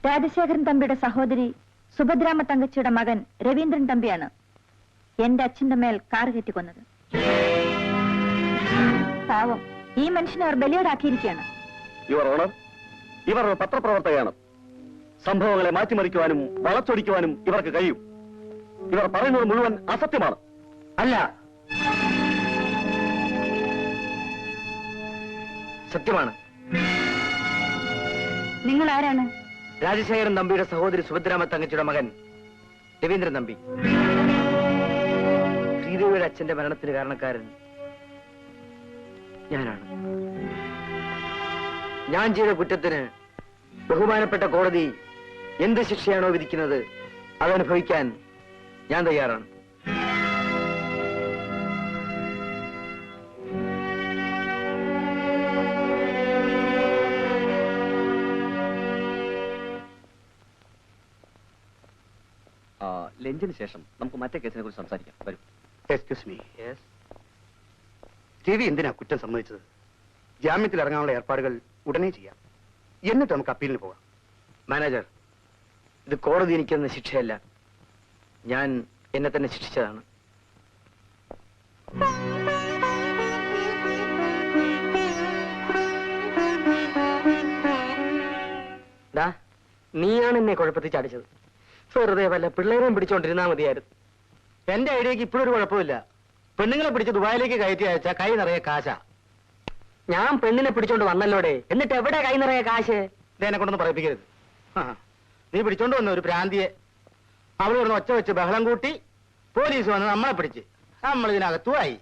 രാജശേഖരൻ തമ്പിയുടെ സഹോദരി സുഭദ്രാമ തങ്കച്ചിയുടെ മകൻ രവീന്ദ്രൻ തമ്പിയാണ് എന്റെ അച്ഛന്റെ മേൽ കാർ കയറ്റിക്കൊന്നത്. പാവം, ഈ മനുഷ്യനെ അവർ ബലിയോടാക്കിയിരിക്കുകയാണ്. ഇവർ പത്രപ്രവർത്തകയാണ്. സംഭവങ്ങളെ മാറ്റിമറിക്കുവാനും വളച്ചൊടിക്കുവാനും ഇവർക്ക് കഴിയും. ഇവർ പറയുന്നത് മുഴുവൻ അസത്യമാണ്. അല്ല, സത്യമാണ്. നിങ്ങൾ ആരാണ്? രാജശേഖരൻ തമ്പിയുടെ സഹോദരി സുഭദ്രാമ തങ്കച്ചിയുടെ മകൻ രവീന്ദ്രൻ തമ്പി. ശ്രീദേവിയുടെ അച്ഛന്റെ മരണത്തിന് കാരണക്കാരൻ ഞാനാണ്. ഞാൻ ചെയ്ത കുറ്റത്തിന് ബഹുമാനപ്പെട്ട കോടതി എന്ത് ശിക്ഷയാണോ വിധിക്കുന്നത് അതനുഭവിക്കാൻ ഞാൻ തയ്യാറാണ്. ലഞ്ചിന് ശേഷം നമുക്ക് മറ്റേ കേസിനെ കുറിച്ച് സംസാരിക്കാം. വരും. Excuse me. ടി വി എന്തിനാ കുറ്റം സമ്മതിച്ചത്? ജാമ്യത്തിൽ ഇറങ്ങാനുള്ള ഏർപ്പാടുകൾ ഉടനെ ചെയ്യാം. എന്നിട്ട് നമുക്ക് അപ്പീലിന് പോകാം. മാനേജർ, ഇത് കോടതി എനിക്കെന്ന ശിക്ഷയല്ല, ഞാൻ എന്നെ തന്നെ ശിക്ഷിച്ചതാണ്. നീയാണ് എന്നെ കുഴപ്പത്തിൽ ചാടിച്ചത്. വെറുതെ വല്ല പിള്ളേരെയും പിടിച്ചോണ്ടിരുന്നാ മതിയായിരുന്നു. എന്റെ ഐഡിയക്ക് ഇപ്പോഴൊരു കുഴപ്പമില്ല. പെണ്ണുങ്ങളെ പിടിച്ച് ദുബായിലേക്ക് കയറ്റി അയച്ചാൽ കൈ നിറയെ കാശാ. ഞാൻ പെണ്ണിനെ പിടിച്ചോണ്ട് വന്നല്ലോടെ, എന്നിട്ട് എവിടെ കൈ നിറയെ കാശ്? എന്നെ കൊണ്ടൊന്ന് പറയിപ്പിക്കരുത്. നീ പിടിച്ചോണ്ട് വന്ന ഒരു പ്രാന്തിയെ അവിടെ നിന്ന് ഒച്ച വെച്ച് ബഹളം കൂട്ടി പോലീസ് വന്ന് നമ്മളെ പിടിച്ച് നമ്മൾ ഇതിനകത്തുമായി.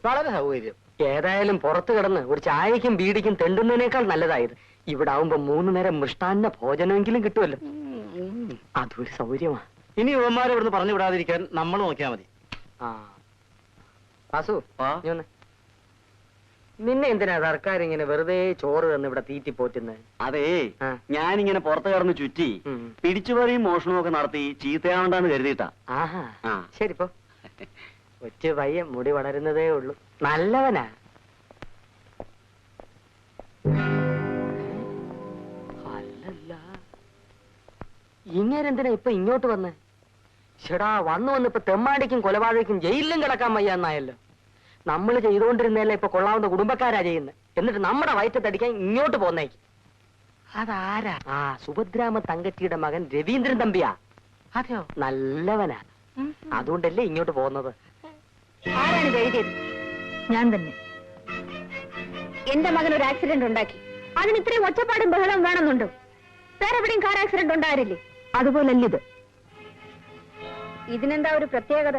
വളരെ സൗകര്യം. ഏതായാലും പുറത്തു കിടന്ന് ഒരു ചായക്കും ബീഡിക്കും തെണ്ടുന്നതിനേക്കാൾ നല്ലതായത് ഇവിടെ ആവുമ്പോ 3 നേരം മൃഷ്ടാന്ന ഭോജനമെങ്കിലും കിട്ടുമല്ലോ. അതൊരു സൗകര്യമാ. ഇനി യുവന്മാരെ ഇവിടുന്ന് പറഞ്ഞു വിടാതിരിക്കാൻ നമ്മൾ നോക്കിയാൽ മതി. വാസു, നിന്നെ എന്തിനാ സർക്കാർ ഇങ്ങനെ വെറുതെ ചോറ് തന്ന് ഇവിടെ തീറ്റി പോറ്റുന്നത്? അതേ, ഞാനിങ്ങനെ പുറത്തു കടന്ന് ചുറ്റി പിടിച്ചുപറിയും മോഷണവും ഒക്കെ നടത്തി ചീത്തയാവണ്ടെന്ന് കരുതിയിട്ടാ. ആഹാ, ശരിപ്പോ. കൊച്ചു പയ്യൻ, മുടി വളരുന്നതേ ഉള്ളൂ, നല്ലവനാ. അല്ലല്ല, ഇങ്ങനെന്തിനാ ഇപ്പൊ ഇങ്ങോട്ട് വന്ന്? ചേടാ, വന്ന് ഇപ്പൊ തെമ്മാടിക്കും കൊലപാതകക്കും ജയിലിലും കിടക്കാൻ വയ്യാന്നായല്ലോ. നമ്മൾ ചെയ്തുകൊണ്ടിരുന്നല്ലേ ഇപ്പൊ കൊള്ളാവുന്ന കുടുംബക്കാരാ ചെയ്യുന്നത്. എന്നിട്ട് നമ്മുടെ വയറ്റത്തടിക്കാൻ ഇങ്ങോട്ട് പോന്നേക്ക്. അതാരാ? സുഭദ്രാമ തങ്കച്ചിയുടെ മകൻ രവീന്ദ്രൻ തമ്പിയാ. അതെയോ? നല്ലവനാ. അതുകൊണ്ടല്ലേ ഇങ്ങോട്ട് പോകുന്നത്. ആരാണ് എഴുതിയത്? ഞാൻ തന്നെ. എന്റെ മകൻ ഒരു ആക്സിഡന്റ് ഉണ്ടാക്കി. അതിന് ഇത്രയും ഒച്ചപ്പാടും ബഹളവും വേണമെന്നുണ്ടോ? വേറെ എവിടെയും കാർ ആക്സിഡന്റ് ഉണ്ടായിരുന്നില്ലേ? അതുപോലല്ലിത്. ഇതിനെന്താ ഒരു പ്രത്യേകത?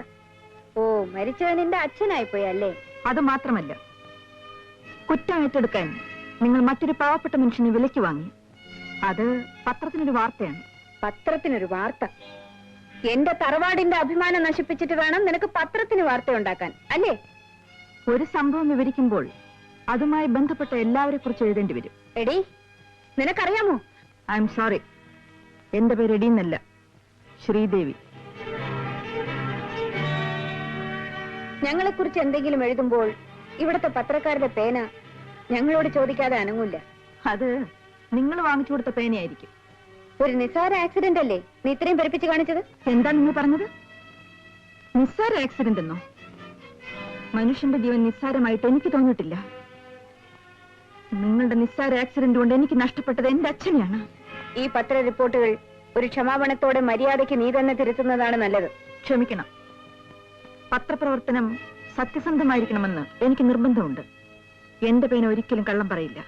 ഓ, മരിച്ചത് നിന്റെ അച്ഛനായിപ്പോയി അല്ലേ? അത് മാത്രമല്ല, കുറ്റം ഏറ്റെടുക്കാൻ നിങ്ങൾ മറ്റൊരു പാവപ്പെട്ട മനുഷ്യനെ വിലയ്ക്ക് വാങ്ങി. അത് പത്രത്തിനൊരു വാർത്തയാണ്. പത്രത്തിനൊരു വാർത്ത? എന്റെ തറവാടിന്റെ അഭിമാനം നശിപ്പിച്ചിട്ട് വേണം നിനക്ക് പത്രത്തിന് വാർത്ത ഉണ്ടാക്കാൻ അല്ലേ? ഒരു സംഭവം വിവരിക്കുമ്പോൾ അതുമായി ബന്ധപ്പെട്ട എല്ലാവരെ കുറിച്ച് എഴുതേണ്ടി വരും. എടി, നിനക്കറിയാമോ? ഐ എം സോറി, എന്റെ പേര് എടി എന്നല്ല, ശ്രീദേവി. ഞങ്ങളെ കുറിച്ച് എന്തെങ്കിലും എഴുതുമ്പോൾ ഇവിടുത്തെ പത്രക്കാരുടെ പേന ഞങ്ങളോട് ചോദിക്കാതെ അനങ്ങൂല്ല. അത് നിങ്ങൾ വാങ്ങിച്ചു കൊടുത്ത പേനയായിരിക്കും. ഒരു നിസ്സാര ആക്സിഡന്റ് അല്ലേ നീ ഇത്രയും പെരുപ്പിച്ച് കാണിച്ചത്? എന്താ നിങ്ങൾ പറഞ്ഞത്? നിസ്സാര ആക്സിഡന്റ് എന്നോ? മനുഷ്യന്റെ ജീവൻ നിസ്സാരമായിട്ട് എനിക്ക് തോന്നിയിട്ടില്ല. നിങ്ങളുടെ നിസ്സാര ആക്സിഡന്റ് കൊണ്ട് എനിക്ക് നഷ്ടപ്പെട്ടത് എന്റെ അച്ഛനെയാണ്. ഈ പത്ര റിപ്പോർട്ടുകൾ ഒരു ക്ഷമാപണത്തോടെ മര്യാദയ്ക്ക് നീ തന്നെ തിരുത്തുന്നതാണ് നല്ലത്. ക്ഷമിക്കണം, പത്രപ്രവർത്തനം സത്യസന്ധമായിരിക്കണമെന്ന് എനിക്ക് നിർബന്ധമുണ്ട്. എന്റെ പേന ഒരിക്കലും കള്ളം പറയില്ല.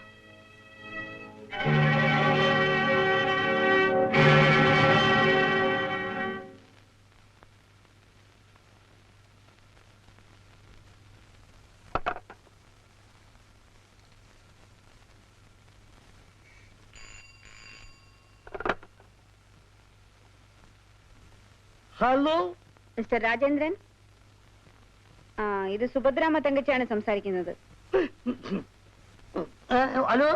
ഹലോ മിസ്റ്റർ രാജേന്ദ്രൻ, ഇത് സുഭദ്രാമ തങ്കച്ചിയാണ് സംസാരിക്കുന്നത്. ഹലോ,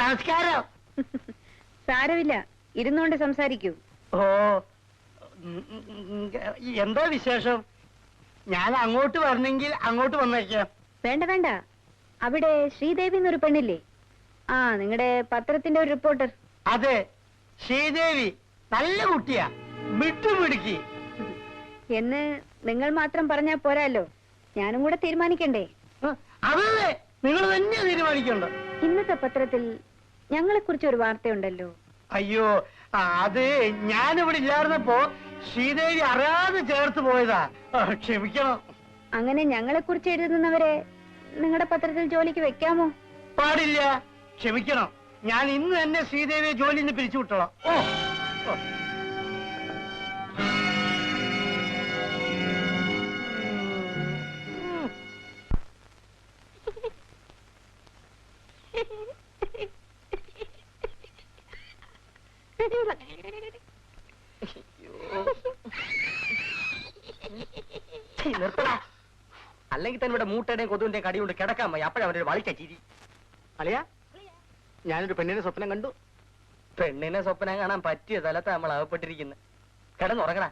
നമസ്കാരം. സാരമില്ല, ഇരുന്നുകൊണ്ട് സംസാരിക്കൂ. ഓ, എന്താ വിശേഷം? ഞാൻ അങ്ങോട്ട് വരണമെങ്കിൽ അങ്ങോട്ട് വന്നേക്കാം. വേണ്ട വേണ്ട, അവിടെ ശ്രീദേവി എന്നൊരു പെണ്ണില്ലേ? ആ നിങ്ങളുടെ പത്രത്തിന്റെ ഒരു റിപ്പോർട്ടർ. അതെ, ശ്രീദേവി നല്ല കുട്ടിയാ, വിട്ടുപിടിക്ക് എന്ന് നിങ്ങൾ മാത്രം പറഞ്ഞാ പോരാലോ, ഞാനും കൂടെ തീരുമാനിക്കണ്ടേ? അതെ, നിങ്ങൾ തന്നെ തീരുമാനിക്കണ്ട. ഇന്നത്തെ പത്രത്തിൽ ഞങ്ങളെ കുറിച്ച് ഒരു വാർത്തയുണ്ടല്ലോ. അയ്യോ, അത് ഞാനിവിടെ ഇല്ലായിരുന്നപ്പോ ശ്രീദേവി അറിയാതെ ചേർത്ത് പോയതാ, ക്ഷമിക്കണം. അങ്ങനെ ഞങ്ങളെ കുറിച്ച് എഴുതുന്നവരെ നിങ്ങളുടെ പത്രത്തിൽ ജോലിക്ക് വെക്കാമോ? പാടില്ല, ക്ഷമിക്കണം. ഞാൻ ഇന്ന് തന്നെ ശ്രീദേവിയെ ജോലിയിൽ നിന്ന് പിരിച്ചു വിട്ടോളാം. നിർത്തടാ, അല്ലെങ്കിൽ തന്നെ ഇവിടെ മൂട്ടയുടെയും കൊതുവിന്റെയും കടി കൊണ്ട് കിടക്കാൻ പോയി. അപ്പോഴവരൊരു വളിച്ച ചിരി. അളിയാ, ഞാനൊരു പെണ്ണിനെ സ്വപ്നം കണ്ടു. പെണ്ണിനെ സ്വപ്നം കാണാൻ പറ്റിയ സ്ഥലത്ത് നമ്മൾ അകപ്പെട്ടിരിക്കുന്നത്. കിടന്നുറങ്ങടാ.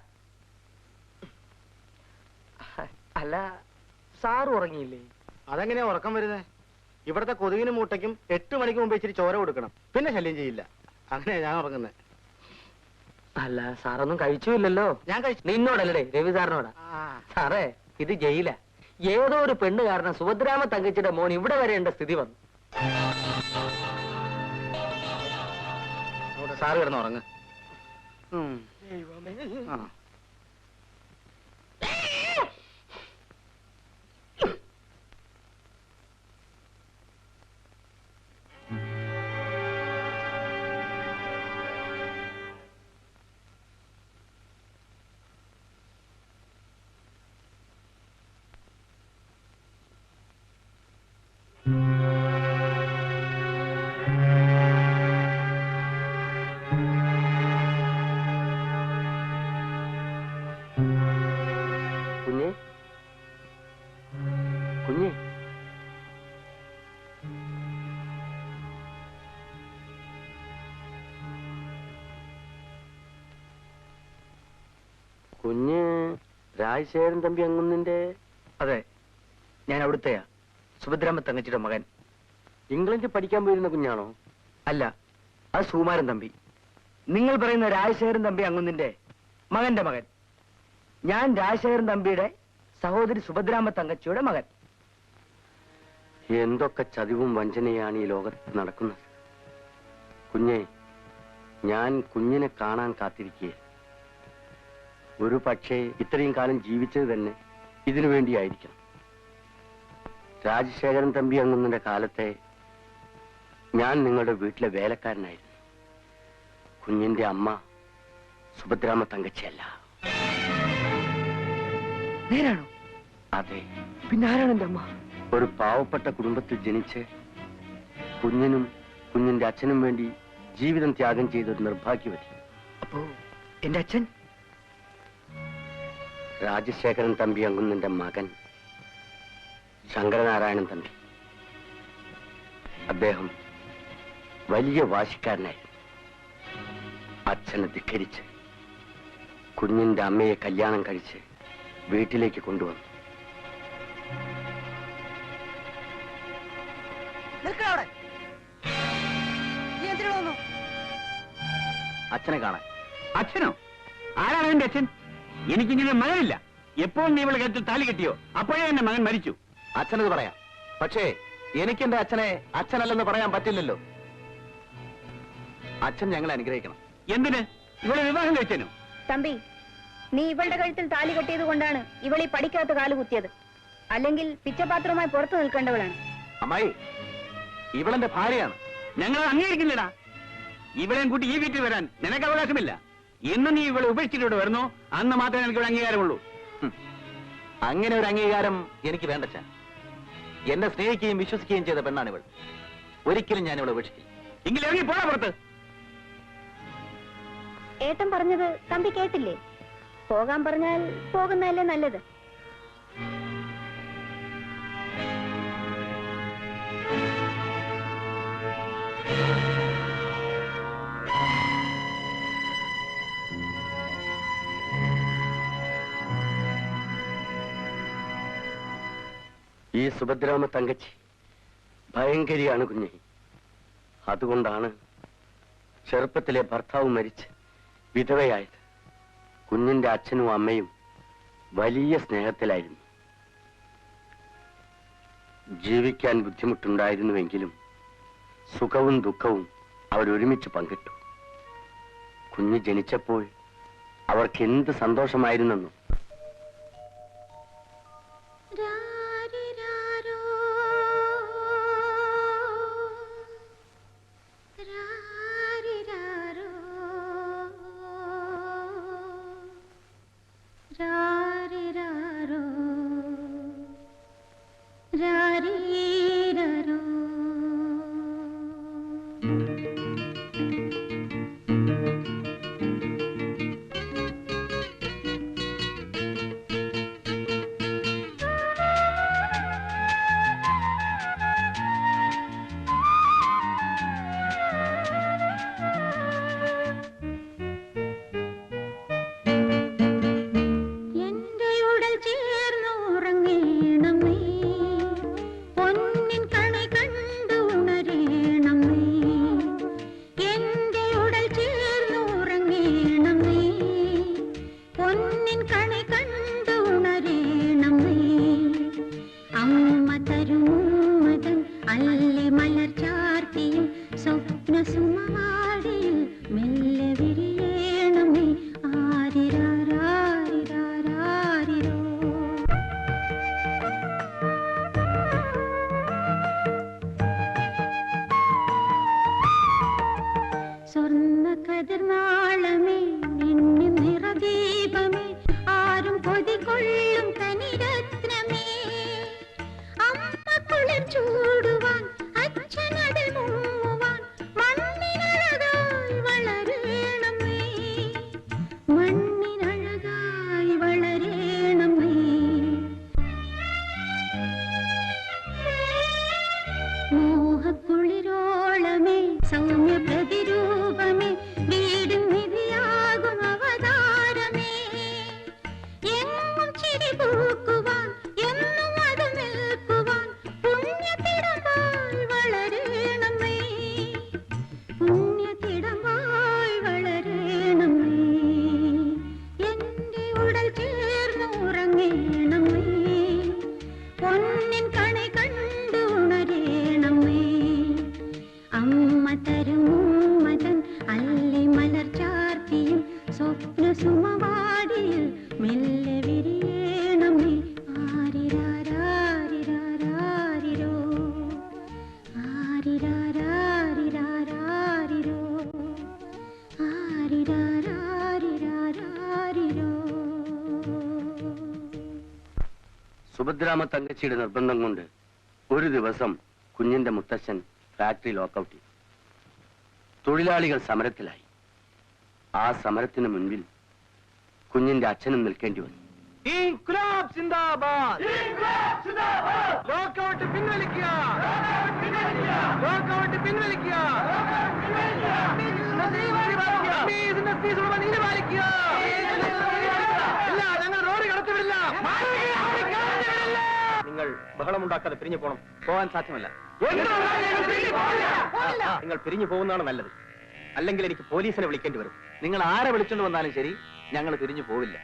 അല്ല, സാറ് ഉറങ്ങിയില്ലേ? അതെങ്ങനെയാ ഉറക്കം വരുന്നത്? ഇവിടത്തെ കൊതുകിനും മൂട്ടയ്ക്കും 8 മണിക്ക് മുമ്പ് ഇച്ചിരി ചോര കൊടുക്കണം, പിന്നെ ശല്യം ചെയ്യില്ല. അങ്ങനെയാ ഞാൻ ഉറങ്ങുന്നത്. അല്ല, സാറൊന്നും കഴിച്ചുമില്ലല്ലോ. ഞാൻ കഴിച്ചു. നിന്നോടല്ലേ, രവി സാറിനോടാ. സാറേ, ഇത് ജയില. ഏതോ ഒരു പെണ്ണ് കാരണം സുഭദ്രാമ തങ്കച്ചിയുടെ മോൻ ഇവിടെ വരേണ്ട സ്ഥിതി വന്നു. സാറ് കിടന്ന് ഉറങ്ങ്. കുഞ്ഞെ, കുഞ്ഞെ, കുഞ്ഞ് രാജശേഖരൻ തമ്പി അങ്ങുന്നിന്റെ? അതെ, ഞാൻ അവിടുത്തെയാ, സുഭദ്രാമ തങ്കച്ചിയുടെ മകൻ. ഇംഗ്ലണ്ടിൽ പഠിക്കാൻ പോയിരുന്ന കുഞ്ഞാണോ? അല്ല, അത് സുകുമാരൻ തമ്പി. നിങ്ങൾ പറയുന്ന രാജശേഖരൻ തമ്പി അങ്ങുന്നിന്റെ മകന്റെ മകൻ. ഞാൻ രാജശേഖരൻ തമ്പിയുടെ സഹോദരി സുഭദ്രാമ തങ്കച്ചിയുടെ മകൻ. എന്തൊക്കെ ചതിവും വഞ്ചനയാണ് ഈ ലോകത്ത് നടക്കുന്നത്. കുഞ്ഞെ, ഞാൻ കുഞ്ഞിനെ കാണാൻ കാത്തിരിക്കുക. ഒരു പക്ഷേ ഇത്രയും കാലം ജീവിച്ചത് തന്നെ ഇതിനു വേണ്ടിയായിരിക്കണം. രാജശേഖരൻ തമ്പി അങ്ങുന്നതിന്റെ കാലത്തെ ഞാൻ നിങ്ങളുടെ വീട്ടിലെ വേലക്കാരനായിരുന്നു. കുഞ്ഞിന്റെ അമ്മ സുഭദ്രാമ തങ്കച്ചിയല്ല. നേരാണോ? അതെ. പിന്നെ ആരാണ് എന്റെ അമ്മ? ഒരു പാവപ്പെട്ട കുടുംബത്തിൽ ജനിച്ച് കുഞ്ഞിനും കുഞ്ഞിന്റെ അച്ഛനും വേണ്ടി ജീവിതം ത്യാഗം ചെയ്തൊരു നിർഭാഗ്യവതി. അപ്പോ എന്റെ അച്ഛൻ? രാജശേഖരൻ തമ്പി അങ്ങുന്നതിന്റെ മകൻ ശങ്കരനാരായണൻ തമ്പി. അദ്ദേഹം വലിയ വാശിക്കാരനായിരുന്നു. അച്ഛനെ ധിക്കരിച്ച് കുഞ്ഞിന്റെ അമ്മയെ കല്യാണം കഴിച്ച് വീട്ടിലേക്ക് കൊണ്ടുവന്നു. അച്ഛനെ കാണാൻ. അച്ഛനോ? ആരാണ് എന്റെ അച്ഛൻ? എനിക്കിങ്ങനെ മകനില്ല. എപ്പോൾ നീ ഇവളെ കഴുത്തിൽ താലി കെട്ടിയോ അപ്പോഴേ എന്റെ മകൻ മരിച്ചു. അച്ഛനത് പറയാം, പക്ഷേ എനിക്കെന്റെ അച്ഛനെ അച്ഛനല്ലെന്ന് പറയാൻ പറ്റില്ലല്ലോ. അച്ഛൻ ഞങ്ങളെ അനുഗ്രഹിക്കണം. എന്തിന്? ഇവളെ വിവാഹം കഴിച്ചേനോ? തമ്പി, നീ ഇവളുടെ കഴുത്തിൽ താലി കെട്ടിയത് കൊണ്ടാണ് ഇവളീ പഠിക്കാത്ത കാല് കുത്തിയത്. അല്ലെങ്കിൽ പിച്ചപാത്രവുമായി പുറത്തു നിൽക്കേണ്ടവളാണ്. അമ്മായി, ഇവളെന്റെ ഭാര്യയാണ്. ഞങ്ങൾ അംഗീകരിക്കുന്നില്ലടാ. ഇവളെയും കൂട്ടി ഈ വീട്ടിൽ വരാൻ നിനക്ക് അവകാശമില്ല. എന്ന് നീ ഇവളെ ഉപേക്ഷിച്ചിട്ട് വരുന്നോ അന്ന് മാത്രമേ എനിക്ക് ഒരു അംഗീകാരമുള്ളൂ. അങ്ങനെ ഒരു അംഗീകാരം എനിക്ക് വേണ്ടച്ചാ. എന്നെ സ്നേഹിക്കുകയും വിശ്വസിക്കുകയും ചെയ്ത പെണ്ണാണ് ഇവൾ. ഒരിക്കലും ഞാൻ ഇവളെ ഉപേക്ഷിക്കില്ല. എങ്കിൽ ഇറങ്ങി പോടാ പുറത്ത്. ഏട്ടൻ പറഞ്ഞത് തമ്പി കേട്ടില്ലേ? പോകാൻ പറഞ്ഞാൽ പോകുന്നതല്ലേ നല്ലത്. ഈ സുഭദ്രാമ തങ്കച്ചി ഭയങ്കരിയാണ് കുഞ്ഞെ. അതുകൊണ്ടാണ് ചെറുപ്പത്തിലെ ഭർത്താവ് മരിച്ച് വിധവയായത്. കുഞ്ഞിന്റെ അച്ഛനും അമ്മയും വലിയ സ്നേഹത്തിലായിരുന്നു. ജീവിക്കാൻ ബുദ്ധിമുട്ടുണ്ടായിരുന്നുവെങ്കിലും സുഖവും ദുഃഖവും അവരൊരുമിച്ച് പങ്കിട്ടു. കുഞ്ഞ് ജനിച്ചപ്പോൾ അവർക്ക് എന്ത് സന്തോഷമായിരുന്നെന്നോ. സുഭദ്രാമ തങ്കച്ചിയുടെ നിർബന്ധം കൊണ്ട് ഒരു ദിവസം കുഞ്ഞിന്റെ മുത്തച്ഛൻ ഫാക്ടറി ലോക്കൌട്ട് ചെയ്തു. തൊഴിലാളികൾ സമരത്തിലായി. ആ സമരത്തിന് മുൻപിൽ കുഞ്ഞിന്റെ അച്ഛനും നിൽക്കേണ്ടി വന്നു. ഇൻക്ലാബ് സിന്ദാബാദ്! ലോക്കൌട്ട് പിൻവലിക്കുക! ലോക്കൌട്ട് പിൻവലിക്കുക! ഞങ്ങൾ റോഡ് കടത്തിവിടില്ല. നിങ്ങൾ ബഹളമുണ്ടാക്കാതെ പിരിഞ്ഞു പോകണം. പോകാൻ സാധ്യമല്ല. നിങ്ങൾ പിരിഞ്ഞു പോകുന്നതാണ് നല്ലത്. അല്ലെങ്കിൽ എനിക്ക് പോലീസിനെ വിളിക്കേണ്ടി വരും. നിങ്ങൾ ആരെ വിളിച്ചുകൊണ്ട് വന്നാലും ശരി, ഞങ്ങൾ പിരിഞ്ഞു പോവില്ല.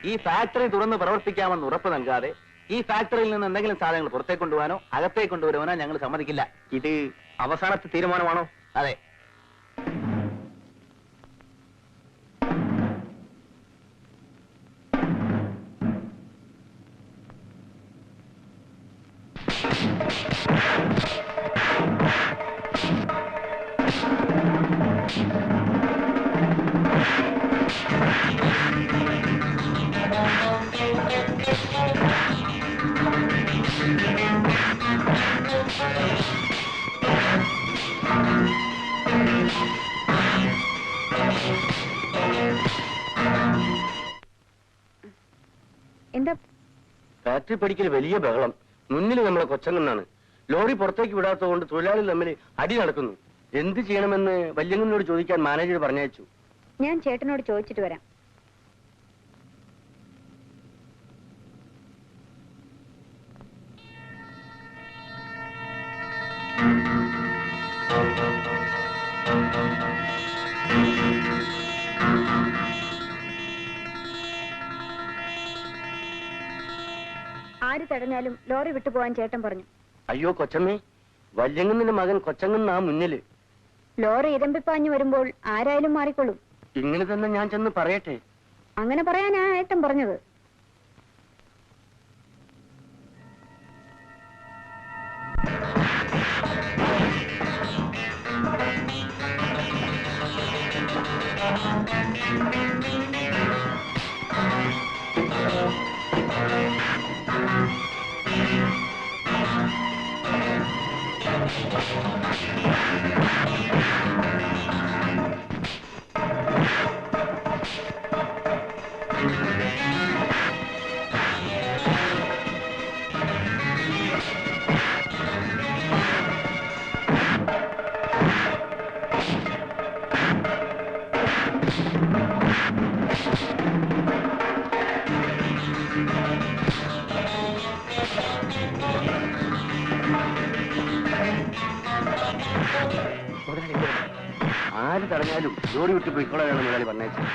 ഈ ഫാക്ടറി തുറന്ന് പ്രവർത്തിക്കാമെന്ന് ഉറപ്പ് നൽകാതെ ഈ ഫാക്ടറിയിൽ നിന്ന് എന്തെങ്കിലും സാധനങ്ങൾ പുറത്തേക്ക് കൊണ്ടുപോകാനോ അകത്തേക്ക് കൊണ്ടുവരുവാനോ ഞങ്ങൾ സമ്മതിക്കില്ല. ഇത് അവസാനത്തെ തീരുമാനമാണോ? അതെ. എന്താ ഫാക്ടറി പടിക്കൽ വലിയ ബഹളം. മുന്നിൽ നമ്മളെ കൊച്ചങ്ങന്നാണ്. ലോറി പുറത്തേക്ക് വിടാത്തതുകൊണ്ട് തൊഴിലാളികൾ തമ്മിൽ അടി നടക്കുന്നു. എന്ത് ചെയ്യണമെന്ന് വല്യങ്ങനോട് ചോദിക്കാൻ മാനേജർ പറഞ്ഞയച്ചു. ഞാൻ ചേട്ടനോട് ചോദിച്ചിട്ട് വരാം. ആര് തടഞ്ഞാലും ലോറി വിട്ടുപോകാൻ ചേട്ടൻ പറഞ്ഞു. അയ്യോ കൊച്ചമ്മേ, വല്യങ്ങുന്നിന്റെ മകൻ കൊച്ചങ്ങുന്നാ മുന്നില്. ലോറി ഇരമ്പിപ്പാഞ്ഞു വരുമ്പോൾ ആരായാലും മാറിക്കൊള്ളും. ഇങ്ങനെ തന്നെ ഞാൻ ചെന്ന് പറയട്ടെ? അങ്ങനെ പറയാനാ ഏട്ടൻ പറഞ്ഞത്. ആര് തടഞ്ഞാലും ജോലി വിട്ട് പോയിക്കോളാണ് മുതലാളി പറഞ്ഞേച്ചത്.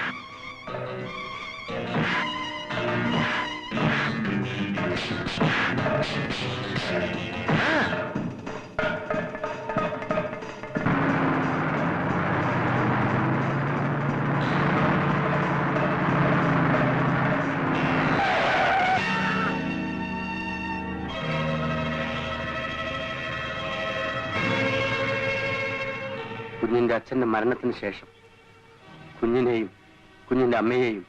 കുഞ്ഞിന്റെ അച്ഛന്റെ മരണത്തിന് ശേഷം കുഞ്ഞിനെയും കുഞ്ഞിന്റെ അമ്മയെയും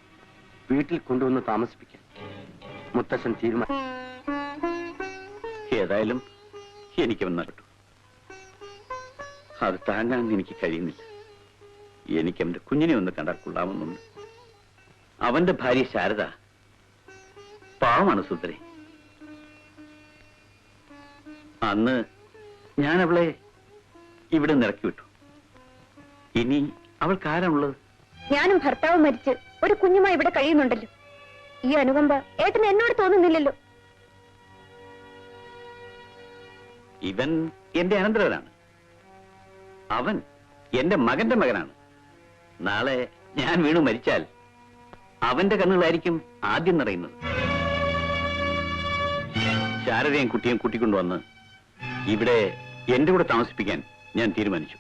വീട്ടിൽ കൊണ്ടുവന്ന് താമസിപ്പിക്കാൻ മുത്തച്ഛൻ തീരുമാനം. ഏതായാലും എനിക്കവൻ കിട്ടും. അത് താങ്ങാൻ എനിക്ക് കഴിയുന്നില്ല. എനിക്ക് അവന്റെ കുഞ്ഞിനെ ഒന്ന് കണ്ടാൽ കൊള്ളാമെന്നുണ്ട്. അവന്റെ ഭാര്യ ശാരദ പാവമാണ് സുന്ദരി. അന്ന് ഞാൻ അവളെ ഇവിടെ നിറക്കി വിട്ടു. ഇനി അവൾക്ക് ആരാണുള്ളത്? ഞാനും ഭർത്താവും മരിച്ച് ഒരു കുഞ്ഞുമായി ഇവിടെ കഴിയുന്നുണ്ടല്ലോ. ഈ അനുകമ്പ ഏട്ടന് എന്നോട് തോന്നുന്നില്ലല്ലോ. ഇവൻ എന്റെ അനന്തരവനാണ്. അവൻ എന്റെ മകന്റെ മകനാണ്. നാളെ ഞാൻ വീണു മരിച്ചാൽ അവന്റെ കണ്ണുകളായിരിക്കും ആദ്യം നിറയുന്നത്. ശാരദയും കുട്ടിയും കൂട്ടിക്കൊണ്ടുവന്ന് ഇവിടെ എന്റെ കൂടെ താമസിപ്പിക്കാൻ ഞാൻ തീരുമാനിച്ചു.